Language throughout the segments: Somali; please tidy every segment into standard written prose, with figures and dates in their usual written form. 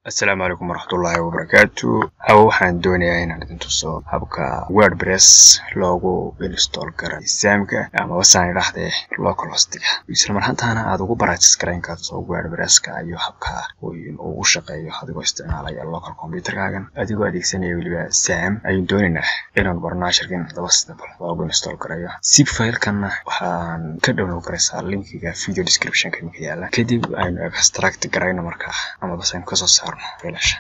السلام عليكم ورحمة الله وبركاته. waxaan doonayaa inaan idin tuso habka WordPress loogu install karo nidaamka ama wasaan raxday local hostiga. Isla markaana aad ugu baratis gareyn karto WordPress-ka iyo habka uu ugu shaqeeyo adigoo isticmaalaya local computer-kaaga adigoo adeegsanaya waliba SAM. Ayaan doonaynaa inaan barnaamijkan daba stable loogu install karayo. Zip file-kana waxaan ka download karaysaa linkiga video description-ka ku yaala. Kadib aynu extract garayno markaa ama basaan ka soo saarno faylasha.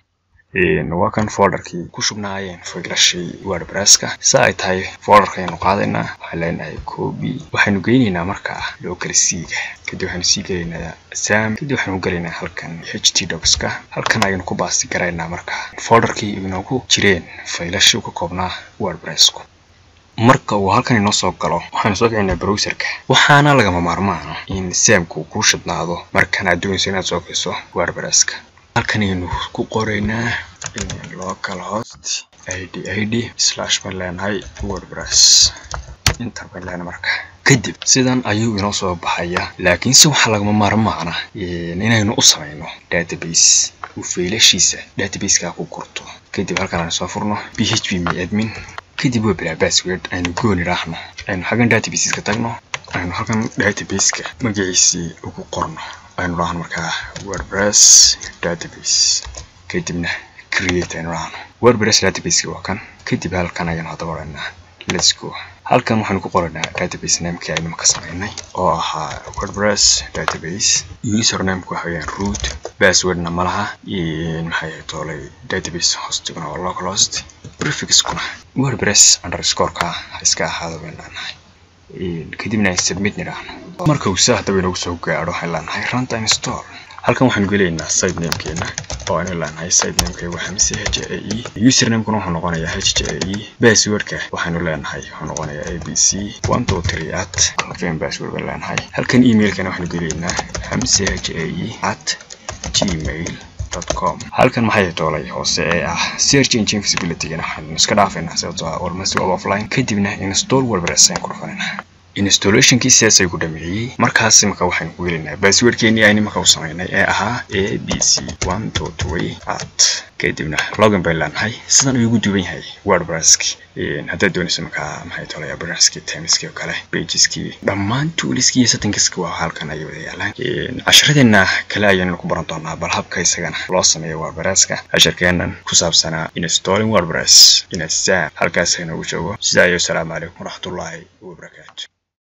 waa kan folderkii ku shubnaayeen faylashii WordPress-ka. Ay tahay folderkaynu qaadaynaa waxaan leenahay copy. waxaanu geynaynaa markaa local C-ga. kadib waxaanu sii gelaynaa SAM. kadib waxaanu gelaynaa halkan htdocs-ka. halkan ayaynu ku baasti garaynaa markaa folderkii inoogu jireen faylashii ka koobnaa WordPress-ku. marka uu halkan inoo soo galo waxaan soo kicinaa browser-ka. waxaana lagama maarmaan in SAM-ku ku shidnaado markaan aad doonayso inaad soo fiiriso WordPress-ka. halkan aynu ku qoraynaa localhost id/wordpress enter baan marka. kadib sidan ayuu inoo soo baxaya. laakiin si waxa lagama maarmaan inaynu u sameeyno database u faylashiisa database-ka ku qorto. kadib halkan aan soo furno php-admin. kadib waa bila password aynu gooni raahno. aynu xagan database-ka tagno. aynu halkan database-ka magaciisa ugu qorno. aynu raahno markaa WordPress database. kadibna create and run WordPress database waa kan. kadib halkan ayaan hadaba oranaa let's go. halkan waxaan ku qoranaa database name-ka aynu ka sameynay oo ahaa WordPress database. username-ku waxa weeyaan root. password-na ma laha. maxay toolay database host-guna waa localhost. prefix-kuna WordPress_ka iska ahaado beenaanahay. kadibna submit niraahno. marka uu saxda weyn ugu soo gaaro waxaan leenahay run install. halkan waxaan galeynaa site name-keena oo aan leenahay site name-ka waxa HAE. username-kuna wuxuu noqonayaa HAE. password-ka waxaanu leenahay wuxuu noqonayaa abc123@ confirm password baan leenahay. halkan email-kana waxaan galeynaa hamsahae@gmail.com. halkan maxay toolay hoose ee ah search engine visibility-gana waxaan iska dhaafaynaa sababtoo ah almost offline. kadibna install WordPress ayaan ku dhufanaa. installation-kiisa ay ku dhameeyay. markaas marka waxaan ku galeynaa password-keeni aynu markaa u sameynay ee ahaa abc123@. kadibna login baan leenahay. sidan ayuu ugu duwan yahay WordPress-ki. haddaad doonayso markaa maxay toolay WordPress-ki themes-ki oo kale pages-ki dhammaan tools-ki iyo settings-ki waa halkan ay wada yaalaan. casharadeenna kale ayaynu ku baran doonaa bal habka isagana loo sameeyo WordPress-ka. casharkeennan ku saabsanaa installing WordPress in SAM halkaas aynu ugu joogo. sidaa iyo salaamu calaykum waraxmatullaahi wabarakaatuh.